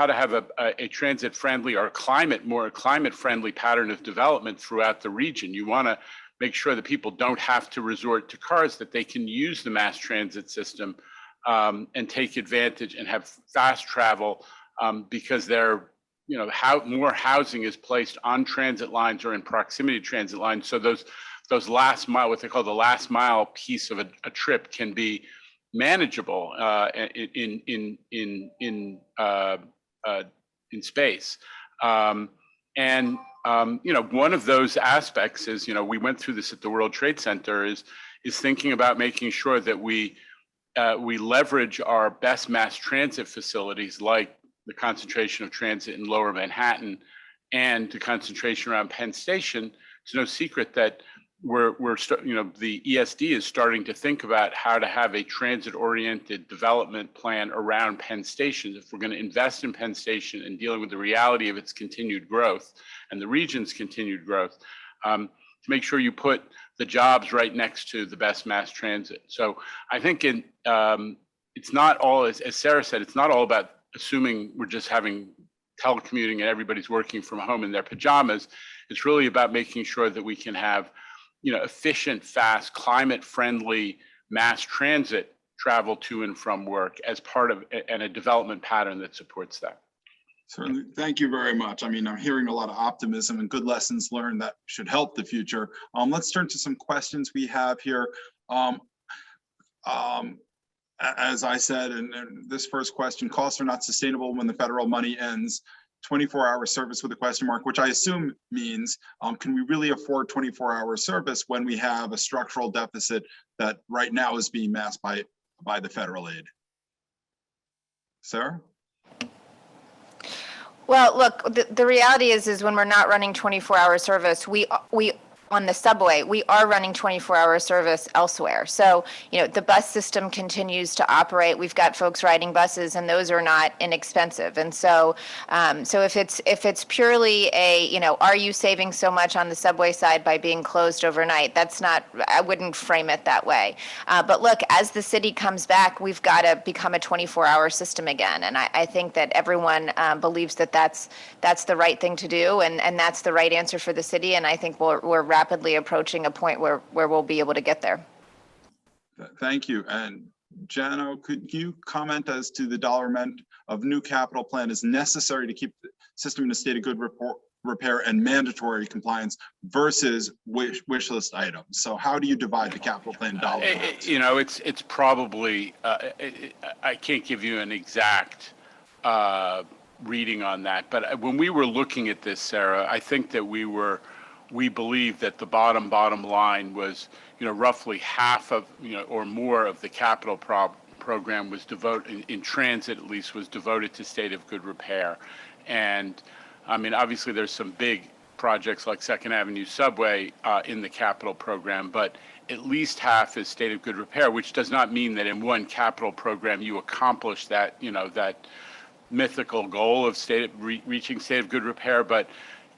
to have a transit-friendly or climate-friendly pattern of development throughout the region. You want to make sure that people don't have to resort to cars, that they can use the mass transit system and take advantage and have fast travel because more housing is placed on transit lines or in proximity to transit lines. So those last mile, what they call the last mile piece of a trip, can be manageable in space. One of those aspects is, we went through this at the World Trade Center, is thinking about making sure that we leverage our best mass transit facilities, like the concentration of transit in Lower Manhattan and the concentration around Penn Station. It's no secret that the ESD is starting to think about how to have a transit-oriented development plan around Penn Station. If we're going to invest in Penn Station and dealing with the reality of its continued growth and the region's continued growth, to make sure you put the jobs right next to the best mass transit. So I think it's not all, as Sarah said, it's not all about assuming we're just having telecommuting and everybody's working from home in their pajamas. It's really about making sure that we can have efficient, fast, climate-friendly mass transit travel to and from work as part of and a development pattern that supports that. Certainly. Thank you very much. I mean, I'm hearing a lot of optimism and good lessons learned that should help the future. Let's turn to some questions we have here. As I said, and this first question, costs are not sustainable when the federal money ends. 24-hour service with a question mark, which I assume means, can we really afford 24-hour service when we have a structural deficit that right now is being masked by the federal aid? Sarah? Well, look, the reality is when we're not running 24-hour service, we on the subway, we are running 24-hour service elsewhere. So, the bus system continues to operate. We've got folks riding buses, and those are not inexpensive. And so, if it's purely a, are you saving so much on the subway side by being closed overnight? That's not. I wouldn't frame it that way. But look, as the city comes back, we've got to become a 24-hour system again. And I think that everyone believes that that's the right thing to do, and that's the right answer for the city. And I think we're rapidly approaching a point where we'll be able to get there. Thank you. And Janno, could you comment as to the dollar amount of new capital plan is necessary to keep the system in a state of good repair and mandatory compliance versus wish list items? So how do you divide the capital plan dollar amount? It's probably, I can't give you an exact reading on that, but when we were looking at this, Sarah, I think that we believe that the bottom line was, roughly half of, or more of the capital program was devoted, in transit at least, was devoted to state of good repair. And I mean, obviously there's some big projects like Second Avenue Subway in the capital program, but at least half is state of good repair, which does not mean that in one capital program you accomplish that, that mythical goal of reaching state of good repair, but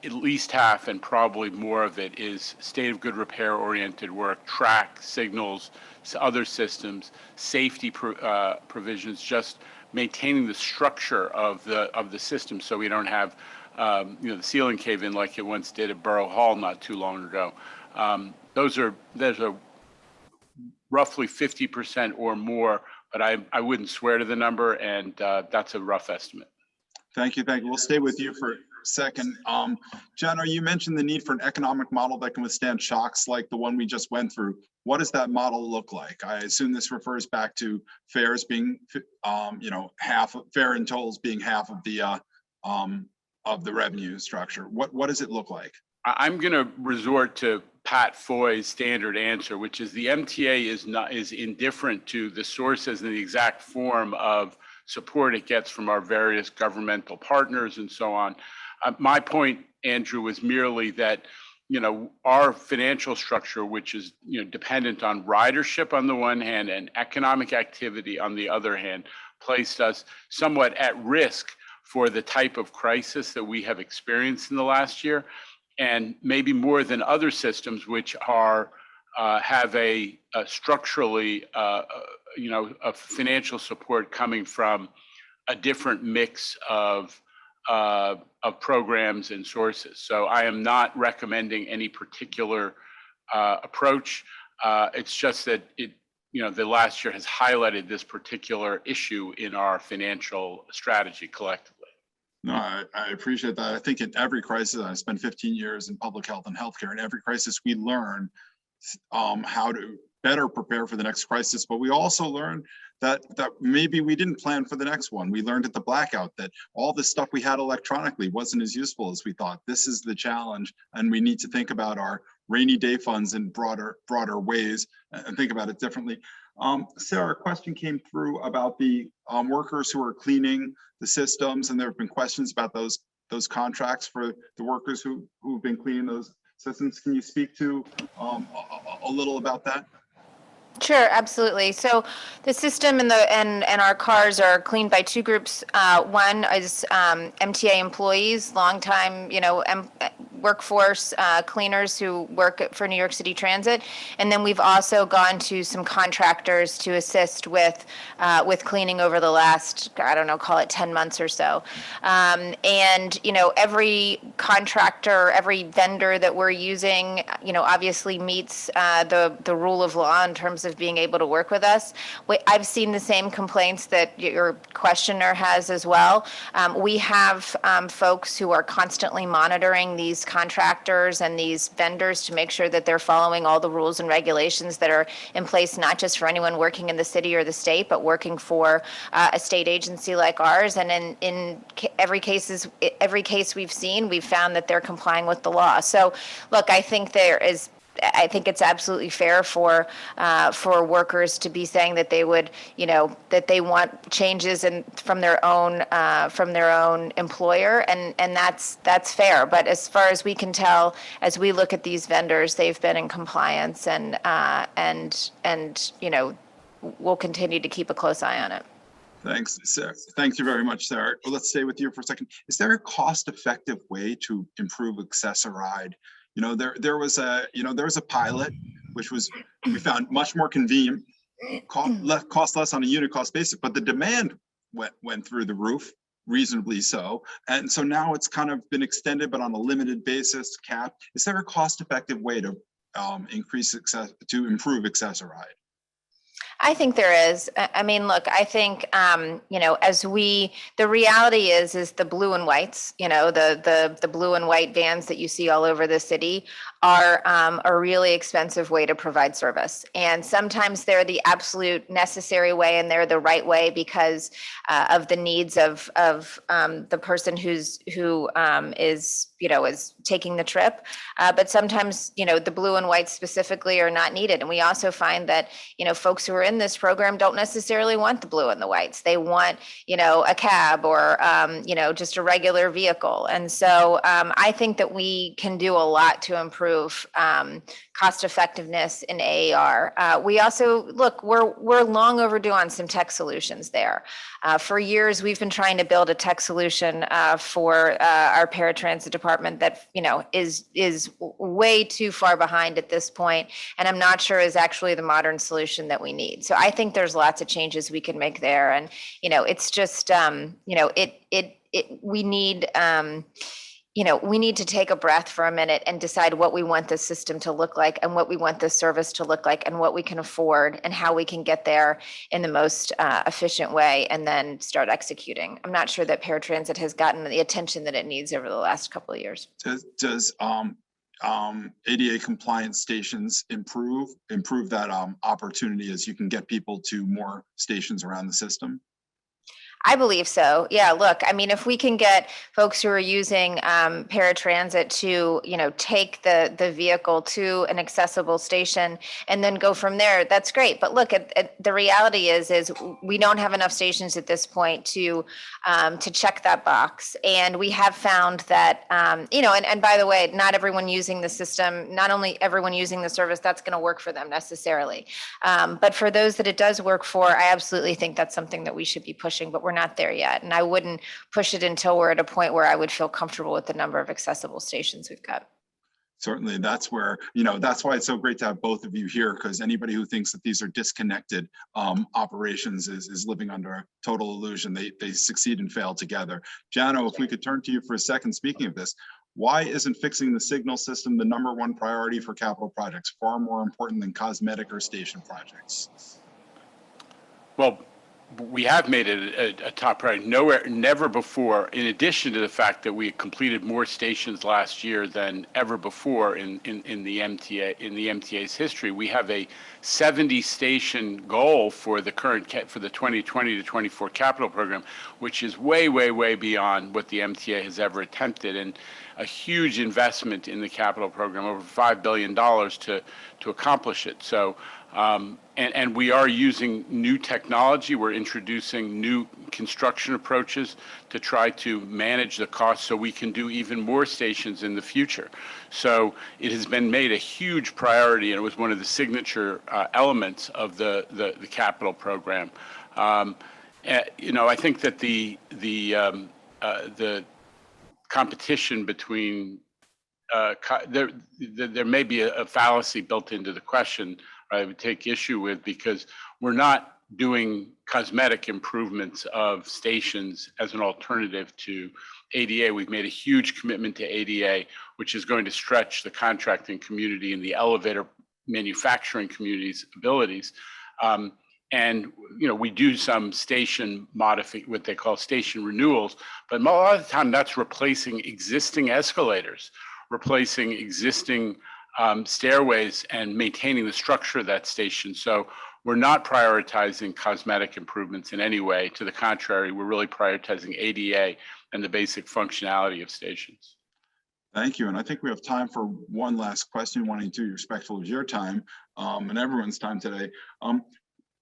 at least half and probably more of it is state of good repair oriented work, track signals, other systems, safety provisions, just maintaining the structure of the system so we don't have the ceiling cave in like it once did at Borough Hall not too long ago. Those are roughly 50% or more, but I wouldn't swear to the number, and that's a rough estimate. Thank you. We'll stay with you for a second. Janno, you mentioned the need for an economic model that can withstand shocks like the one we just went through. What does that model look like? I assume this refers back to fares being, half of fare and tolls being half of the revenue structure. What does it look like? I'm going to resort to Pat Foy's standard answer, which is the MTA is indifferent to the sources and the exact form of support it gets from our various governmental partners and so on. My point, Andrew, was merely that, our financial structure, which is, dependent on ridership on the one hand and economic activity on the other hand, placed us somewhat at risk for the type of crisis that we have experienced in the last year, and maybe more than other systems which are have a structurally, a financial support coming from a different mix of programs and sources. So I am not recommending any particular approach. It's just that the last year has highlighted this particular issue in our financial strategy collectively. No, I appreciate that. I think in every crisis, I spent 15 years in public health and healthcare. In every crisis, we learn how to better prepare for the next crisis, but we also learned that maybe we didn't plan for the next one. We learned at the blackout that all the stuff we had electronically wasn't as useful as we thought. This is the challenge, and we need to think about our rainy day funds in broader ways and think about it differently. Sarah, a question came through about the workers who are cleaning the systems, and there have been questions about those contracts for the workers who've been cleaning those systems. Can you speak to a little about that? Sure, absolutely. So the system and our cars are cleaned by two groups. One is MTA employees, longtime, workforce cleaners who work for New York City Transit. And then we've also gone to some contractors to assist with cleaning over the last, I don't know, call it 10 months or so. And, every contractor, every vendor that we're using, obviously meets the rule of law in terms of being able to work with us. I've seen the same complaints that your questioner has as well. We have folks who are constantly monitoring these contractors and these vendors to make sure that they're following all the rules and regulations that are in place, not just for anyone working in the city or the state, but working for a state agency like ours. And in every case we've seen, we've found that they're complying with the law. So look, I think it's absolutely fair for workers to be saying that they would, that they want changes from their own employer, and that's fair. But as far as we can tell, as we look at these vendors, they've been in compliance, and we'll continue to keep a close eye on it. Thanks, Sarah. Thank you very much, Sarah. Well, let's stay with you for a second. Is there a cost-effective way to improve Access-a-Ride? There was a pilot, which we found much more convenient, cost less on a unit cost basis, but the demand went through the roof, reasonably so. And so now it's kind of been extended, but on a limited basis, capped. Is there a cost-effective way to improve Access-a-Ride? I think there is. I mean, look, I think, the reality is the blue and whites, the blue and white vans that you see all over the city are a really expensive way to provide service. And sometimes they're the absolute necessary way, and they're the right way because of the needs of the person who is taking the trip. But sometimes, the blue and white specifically are not needed. And we also find that, folks who are in this program don't necessarily want the blue and the whites. They want, a cab or, just a regular vehicle. And so I think that we can do a lot to improve cost effectiveness in AAR. We also, we're long overdue on some tech solutions there. For years, we've been trying to build a tech solution for our paratransit department that, is way too far behind at this point, and I'm not sure is actually the modern solution that we need. So I think there's lots of changes we can make there, and it's just we need. We need to take a breath for a minute and decide what we want this system to look like, and what we want this service to look like, and what we can afford, and how we can get there in the most efficient way, and then start executing. I'm not sure that paratransit has gotten the attention that it needs over the last couple of years. Does ADA compliance stations improve that opportunity as you can get people to more stations around the system? I believe so. Yeah, look, I mean, if we can get folks who are using paratransit to, take the vehicle to an accessible station and then go from there, that's great. But look, the reality is we don't have enough stations at this point to check that box. And we have found that, and by the way, not everyone using the system, not only everyone using the service, that's going to work for them necessarily. But for those that it does work for, I absolutely think that's something that we should be pushing, but we're not there yet. And I wouldn't push it until we're at a point where I would feel comfortable with the number of accessible stations we've got. Certainly, that's where, that's why it's so great to have both of you here, because anybody who thinks that these are disconnected operations is living under a total illusion. They succeed and fail together. Janno, if we could turn to you for a second, speaking of this, why isn't fixing the signal system the #1 priority for capital projects, far more important than cosmetic or station projects? Well, we have made it a top priority. Never before, in addition to the fact that we completed more stations last year than ever before in the MTA's history, we have a 70 station goal for the 2020 to 24 capital program, which is way beyond what the MTA has ever attempted, and a huge investment in the capital program, over $5 billion to accomplish it. So. And we are using new technology. We're introducing new construction approaches to try to manage the cost so we can do even more stations in the future. So it has been made a huge priority, and it was one of the signature elements of the capital program. I think that the competition between there may be a fallacy built into the question I would take issue with, because we're not doing cosmetic improvements of stations as an alternative to ADA. We've made a huge commitment to ADA, which is going to stretch the contracting community and the elevator manufacturing community's abilities. And we do some station what they call station renewals, but a lot of the time that's replacing existing escalators, replacing existing stairways, and maintaining the structure of that station. So we're not prioritizing cosmetic improvements in any way. To the contrary, we're really prioritizing ADA and the basic functionality of stations. Thank you. And I think we have time for one last question, wanting to be respectful of your time and everyone's time today. And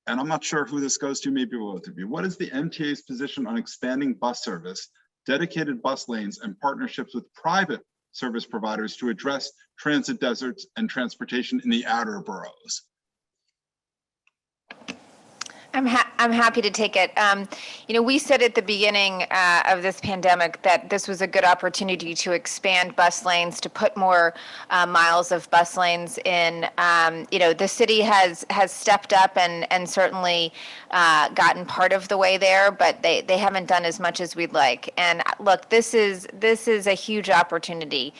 I'm not sure who this goes to, maybe both of you. What is the MTA's position on expanding bus service, dedicated bus lanes, and partnerships with private service providers to address transit deserts and transportation in the outer boroughs? I'm happy to take it. We said at the beginning of this pandemic that this was a good opportunity to expand bus lanes, to put more miles of bus lanes in. The city has stepped up and certainly gotten part of the way there, but they haven't done as much as we'd like. And look, this is a huge opportunity.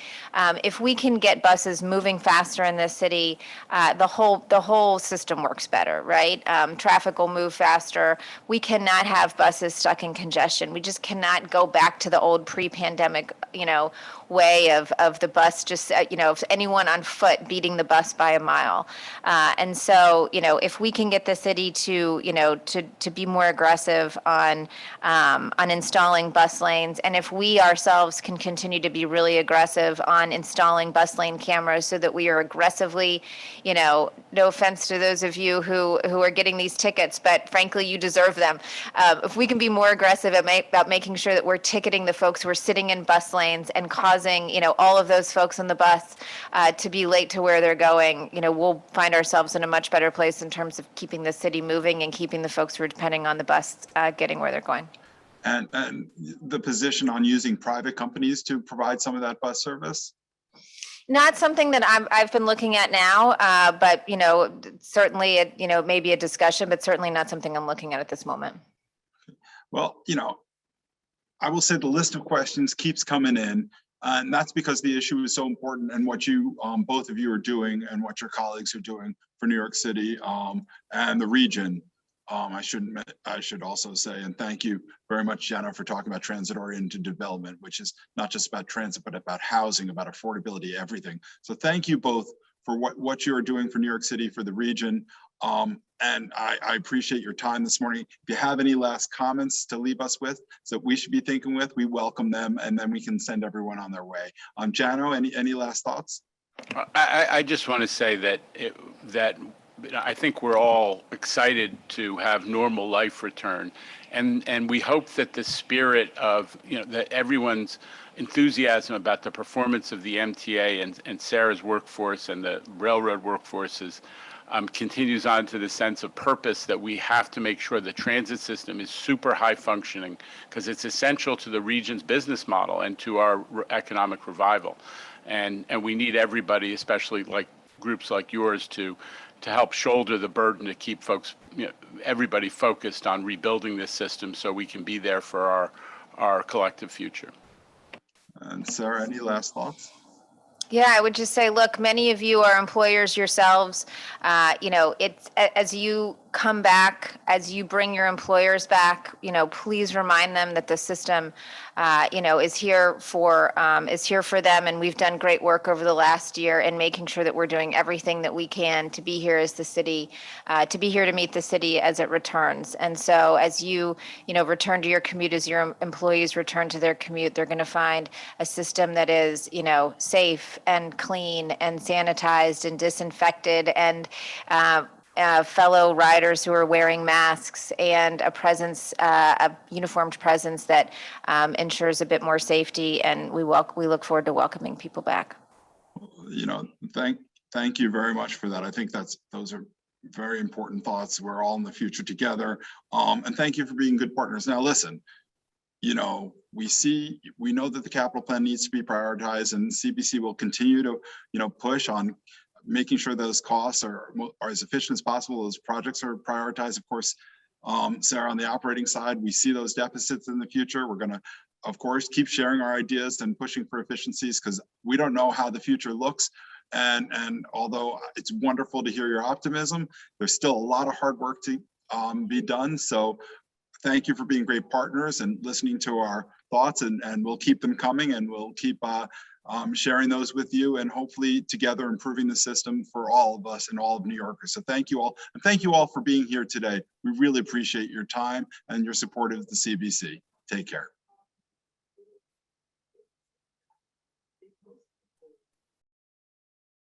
If we can get buses moving faster in this city, the whole system works better, right? Traffic will move faster. We cannot have buses stuck in congestion. We just cannot go back to the old pre-pandemic, way of the bus just, of anyone on foot beating the bus by a mile. And so, if we can get the city to be more aggressive on installing bus lanes, and if we ourselves can continue to be really aggressive on installing bus lane cameras so that we are aggressively, no offense to those of you who are getting these tickets, but frankly, you deserve them. If we can be more aggressive about making sure that we're ticketing the folks who are sitting in bus lanes and causing, all of those folks on the bus to be late to where they're going, we'll find ourselves in a much better place in terms of keeping the city moving and keeping the folks who are depending on the bus getting where they're going. And the position on using private companies to provide some of that bus service? Not something that I've been looking at now, but certainly it may be a discussion, but certainly not something I'm looking at this moment. Well, I will say the list of questions keeps coming in, and that's because the issue is so important, and what you both of you are doing and what your colleagues are doing for New York City and the region. I should also say, and thank you very much, Janno, for talking about transit-oriented development, which is not just about transit, but about housing, about affordability, everything. So thank you both for what you are doing for New York City, for the region. And I appreciate your time this morning. If you have any last comments to leave us with that we should be thinking with, we welcome them, and then we can send everyone on their way. Janno, any last thoughts? I just want to say that I think we're all excited to have normal life return, and we hope that the spirit of that everyone's enthusiasm about the performance of the MTA and Sarah's workforce and the railroad workforces continues on to the sense of purpose that we have to make sure the transit system is super high functioning, because it's essential to the region's business model and to our economic revival. And we need everybody, especially like groups like yours, to help shoulder the burden to keep folks, everybody focused on rebuilding this system so we can be there for our collective future. And Sarah, any last thoughts? Yeah, I would just say, look, many of you are employers yourselves. It's as you come back, as you bring your employers back, please remind them that the system, is here for them. And we've done great work over the last year in making sure that we're doing everything that we can to be here as the city, to be here to meet the city as it returns. And so as you, return to your commute, as your employees return to their commute, they're going to find a system that is, safe and clean and sanitized and disinfected, and fellow riders who are wearing masks, and a uniformed presence that ensures a bit more safety. And we look forward to welcoming people back. Thank you very much for that. I think those are very important thoughts. We're all in the future together. And thank you for being good partners. Now, listen, we know that the capital plan needs to be prioritized, and CBC will continue to, push on making sure those costs are as efficient as possible. Those projects are prioritized. Of course, Sarah, on the operating side, we see those deficits in the future. We're going to, of course, keep sharing our ideas and pushing for efficiencies, because we don't know how the future looks. And although it's wonderful to hear your optimism, there's still a lot of hard work to be done. So thank you for being great partners and listening to our thoughts, and we'll keep them coming, and we'll keep sharing those with you, and hopefully together improving the system for all of us and all of New Yorkers. So thank you all, and thank you all for being here today. We really appreciate your time and your support of the CBC. Take care.